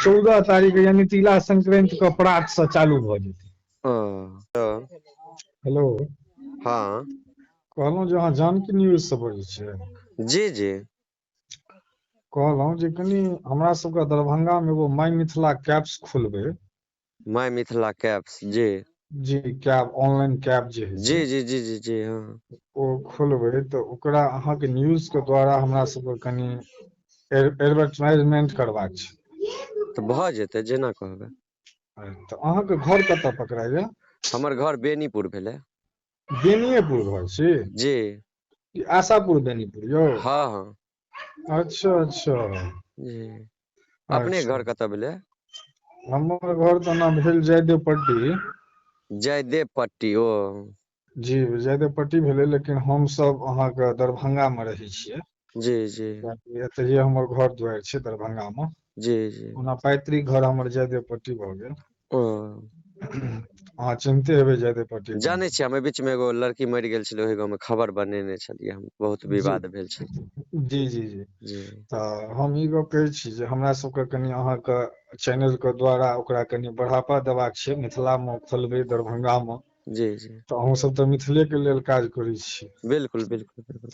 14 तारीख यानी तिला संक्रांति के प्रात से चालू भ जेतै। हेलो, हाँ कहलहुँ जे अहाँ जानकी न्यूज से बजै छियै? जी जी कहलहुँ जे कनी हमरा सबके दरभंगा में एगो माय मिथिला कैब्स खोलबै। माय मिथिला कैब्स जी जी, कैब ऑनलाइन कैब जे होइ जी छै जी जी जी जी हाँ ओ खोलबै तऽ ओकरा अहाँके न्यूज के द्वारा हमरा सबके कनी एडवर्टाइजमेंट करबाक छै। तो भऽ जेतै जेना कहबै। तऽ अहाँके घर कतऽ पकड़ाइया? हमर घर बेनीपुर भेलै। बेनिएपुर घर छी जी कि आशापुर बेनीपुर यौ? हाँ हाँ अच्छा अच्छा जी अपने अच्छा। घर कतऽ भेलै? हमर घर तऽ ओना भेल जयदेव पट्टी। जयदेव पट्टी ओ जी जयदेव पट्टी भेलै, लेकिन हमसभ अहाँके दरभंगा मे रहै छियै। जी जी एतहिये हमर घर दुआरि छै दरभंगा मे। जी जी ओना पैतृक घर हमर जयदेव पट्टी भऽ गेल। ओ अहाँ चिन्हते हेबै जयदेव पट्टी गाम। जानै छियै, हमे बीच में एगो लड़की मरि गेल छलै, ओहि गाँव में खबर बनेने छलियै हम, बहुत जी विवाद भेल छलै। जी जी जी जी तऽ हम ई गप कहै छी जे हमरा सबके कनि अहाँके चैनल के द्वारा ओकरा कनि बढ़ावा देबाक छै। मिथिला मे खोलबै दरभंगा मे, जी जी तऽ अहूँ सब तऽ मिथिले के लेल काज करै छी। बिल्कुल बिल्कुल बिल्कुल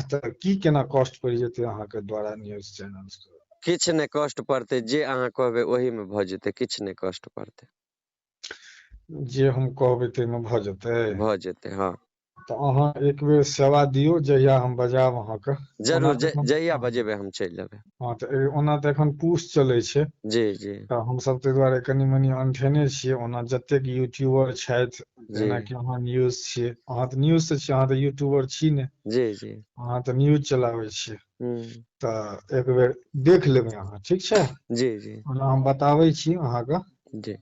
तऽ की केना कॉस्ट पड़ि जेतै अहाँके द्वारा न्यूज चैनल के? किछु नहि कष्ट पड़तै, जे अहाँ कहबै ओहीमे भऽ जेतै, किछु नहि कष्ट पड़तै। जे हम कहबै ताहिमे भऽ जेतै? भऽ जेतै हाँ। तऽ अहाँ एक बेर सेवा दियौ, जहिया हम बजायब अहाँके। ओना जरूर तऽ एखन जहिया बजेबै हम चलि एबै। हाँ तऽ ओना तऽ एखन पूस चलै छै, जी जी तऽ हमसभ ताहि दुआरे कनि मनि अनठेने छियै। ओना जतेक यूट्यूबर छथि, जी जेनाकि अहाँ न्यूज छियै, अहाँ तऽ न्यूज से छियै, अहाँ तऽ यूट्यूबर छी ने। जी जी अहाँ तऽ न्यूज चलाबै छियै, हम्म तऽ एक बेर देख लेबै अहाँ, ठीक छै? जी जी ओना हम बताबै छी अहाँके। जी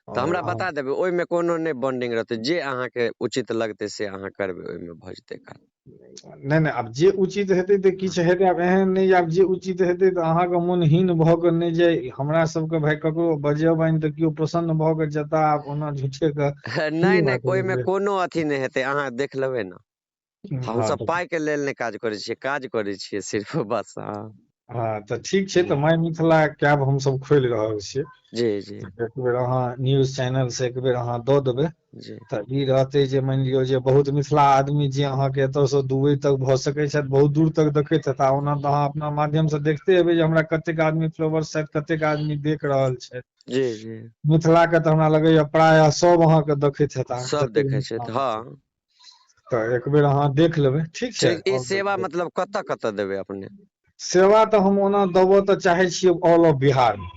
तऽ और हमरा अहाँ बता देबै, ओहिमे कोनो नहि बॉन्डिंग रहतै, जे अहाँके उचित लगतै से अहाँ करबै, ओहिमे भऽ जेतै काज। नहि नहि, आब जे उचित हेतै तऽ किछु हेतै। आब एहन नहि आब जे उचित हेतै तऽ अहाँके मोन हीन भऽ कऽ नहि जाय। हमरा सबके भाय ककरो बजेबनि तऽ केओ प्रसन्न भऽ कऽ जेता, आब ओना झूठे के की नहि नहि, बात ओहिमे है। कोनो अथी नहि हेतै, अहाँ देख लेबै ने। हाँ हमसभ तऽ पाइके लेल नहि काज करै छियै, काज करै छियै सिर्फ बस हाँ। हाँ तऽ ठीक छै, तऽ माय मिथिला कैब हमसभ खोलि रहल छियै। जी जी एक बेर अहाँ न्यूज चैनल से एक बेर अहाँ दऽ देबै जी तऽ ई रहते जे मानि लियौ जे बहुत मिथिला आदमी जे अहाँके एतय से दुबई तक भऽ सकै छथि, बहुत दूर तक देखैत हेता। ओना तऽ अहाँ अपना माध्यम से देखते हेबै जे हमरा कतेक आदमी फ्लोवर्स छथि, कतेक आदमी देख रहल छथि। जी जी मिथिला के तऽ हमरा लगैया प्रायः सब अहाँके देखैत हेता, सब जतेक देखै मिथिला छथि मे छै। हाँ। तऽ एक बेर अहाँ देख लेबै, ठीक छै? ई सेवा और मतलब कतऽ कतऽ देबै अपने? सेवा तऽ हम ओना देबऽ तऽ चाहे छियै ऑल ऑफ बिहार मे।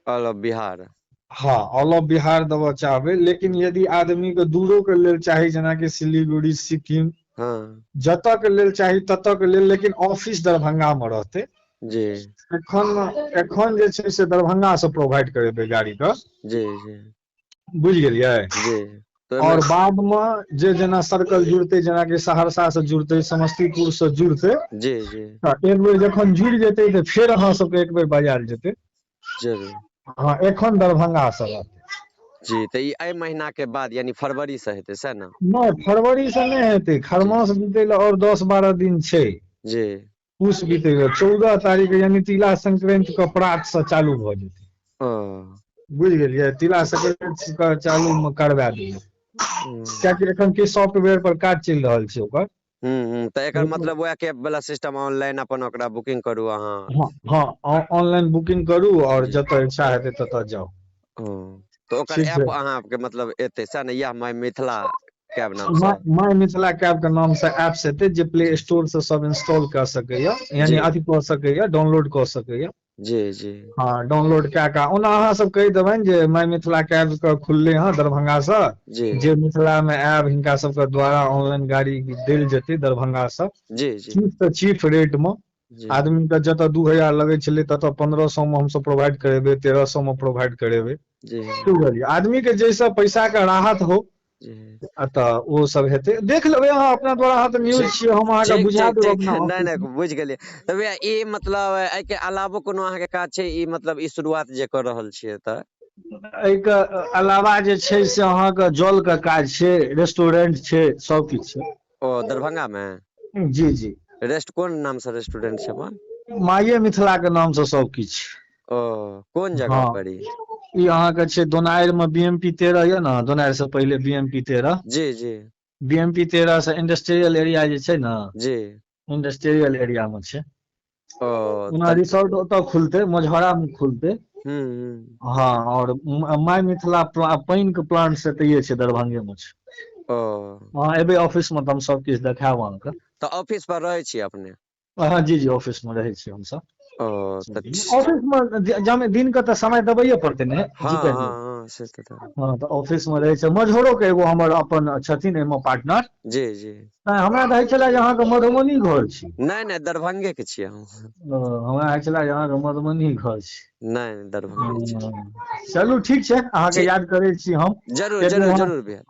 All of Bihar? हाँ ऑल ऑफ बिहार देबऽ चाहबै, लेकिन यदि आदमी के दूरो के लेल चाही, जेनाकि सिलीगुड़ी, सिक्किम, हाँ जतऽ के लेल चाही ततऽ के लेल, लेकिन ऑफिस दरभंगा मे रहतै। जी एखन जे छै से दरभंगा से प्रोवाइड करेबै गाड़ी के। जी जी बुझि गेलियै? जी तऽ और ओहिमे बाद मे जे जेना सर्कल जुड़तै, जेनाकि सहरसा से जुड़तै, समस्तीपुर से जुड़तै, जी जी एक बेर जखन जुड़ि जेतै तऽ फेर अहाँ सबके एक बेर बजायल जेतै। जरूर हाँ एखन दरभंगा से रहतै। जी तऽ ई एहि महीना के बाद यानी फरवरी से हेतै सैह ने? नहि फरवरी से नहि हेतै, जी खरमास बीतै ले और 10-12 दिन छै। जी पूस बीतै ले 14 तारीख यानी तिला संक्रांति के प्रात से चालू भऽ जेतै। ओ बुझि गेलियै? तिला संक्रांति के चालू करबा देबै। हम्म कियाकि एखन के सॉफ्टवेयर पर काज चलि रहल छै ओकर। तऽ एकर मतलब वैह कैब वला सिस्टम ऑनलाइन अपन ओकरा बुकिंग करू अहाँ। हाँ ऑनलाइन बुकिंग करू और जी जतऽ इच्छा हेतै ततऽ जाउ। तऽ ओकर ठीक छै। ऐप अहाँके मतलब एतै सैह ने, इएह माय मिथिला कैब नामसँ? माय मिथिला कैब के नाम से एप्स एतै, जे प्ले जी स्टोर से सब इंस्टॉल कऽ सकैया, यानी जी अथी कऽ सकैया, डाउनलोड कऽ सकैया। जी जी हाँ डाउनलोड कए कऽ ओना अहाँ सब कहि देबनि जे माय मिथिला कैब के खुललै हँ दरभंगा से, जी जे मिथिला मे आयब हिनका सबके द्वारा ऑनलाइन गाड़ी देल जेतै दरभंगा से। जी जी चीफ से चीफ रेट में। जी आदमी के जतऽ 2000 लगै छलै ततऽ 1500 में हमसब प्रोवाइड करेबै, 1300 में प्रोवाइड करेबै। जी की बुझलियै? आदमी के जैसा पैसा के राहत हो जी तऽ ओ सब हेतै। देख लेबै अहाँ अपना द्वारा, अहाँ तऽ न्यूज ठीक छियै, हम अहाँके ठीक बुझा ठीक देब ठीक अपना नहि ऑफिस नहि मे। बुझि गेलियै। तऽ भैया ई मतलब एहिके अलावो कोनो अहाँके काज छै, ई मतलब ई शुरुआत जे कऽ रहल छियै तऽ? एहिके अलावा जे छै से अहाँके जल के काज छै, रेस्टोरेंट छै, सब किछु छै। ओ दरभंगा मे? जी जी कोन नाम से रेस्टोरेंट छै अपन? माये मिथिला के नाम से सब किछु छै। कोन जगह हाँ पर ई? ई अहाँके छै दोनाइर में BMP 13 ये ना, दोनाइर से पहले BMP 13, जी जी BMP 13 से इंडस्ट्रियल एरिया जे छै ना, जी। इंडस्ट्रियल एरिया में छै। ओ ओना रिसोर्ट ओतऽ खुलतै, मझौरा में खुलतै। हम्म। हाँ, और माय मिथिला पानि के प्लांट से तैये छै, दरभंगे में छै। ओ अहाँ एबे ऑफिस में त हम सब किछु देखायब अहाँके। तो ऑफिस पर रहे छी अपने? हाँ जी जी, ऑफिस में रहै छी हम सब। ओ तो ऑफिस में जामे दिन के त समय देबैये पड़तै ने जी हाँ कहियो। हाँ हाँ से तो था। हाँ, तऽ ऑफिस में रहै छै। मझौरो के एगो हमर अपन छथिन एहिमे पार्टनर। जी जी। हमरा तऽ होइ छले जे अहाँके मधुबनी घर छी। नहीं नहीं, दरभंगे के छियै हम। हमरा होइ छले जे अहाँके मधुबनी घर छी। नहीं, दरभंगे छियै। चलू ठीक छै, अहाँके ठीक, याद करै छी हम। जरूर एक बेर जरूर अहाँ जरूर भैया।